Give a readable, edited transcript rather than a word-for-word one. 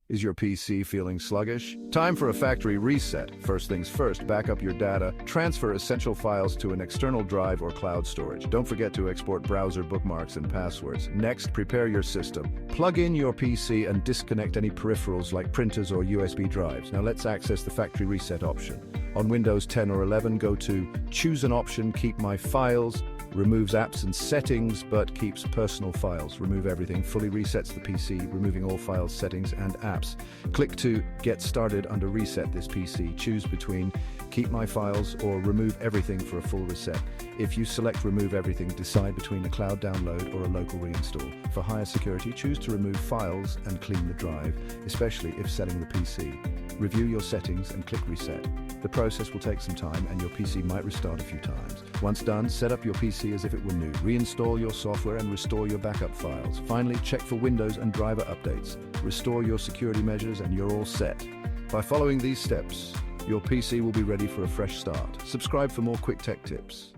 Is your PC feeling sluggish? Time for a factory reset. First things first, back up your data, transfer essential files to an external drive or cloud storage. Don't forget to export browser bookmarks and passwords. Next, prepare your system. Plug in your PC and disconnect any peripherals like printers or USB drives. Now let's access the factory reset option. On Windows 10 or 11, go to Choose an option, Keep My Files, removes apps and settings, but keeps personal files. Remove everything, fully resets the PC, removing all files, settings, and apps. Click to Get Started under Reset this PC. Choose between Keep My Files or Remove Everything for a full reset. If you select Remove Everything, decide between a cloud download or a local reinstall. For higher security, choose to remove files and clean the drive, especially if setting the PC. Review your settings and click Reset. The process will take some time and your PC might restart a few times. Once done, set up your PC as if it were new. Reinstall your software and restore your backup files. Finally, check for Windows and driver updates. Restore your security measures and you're all set. By following these steps, your PC will be ready for a fresh start. Subscribe for more quick tech tips.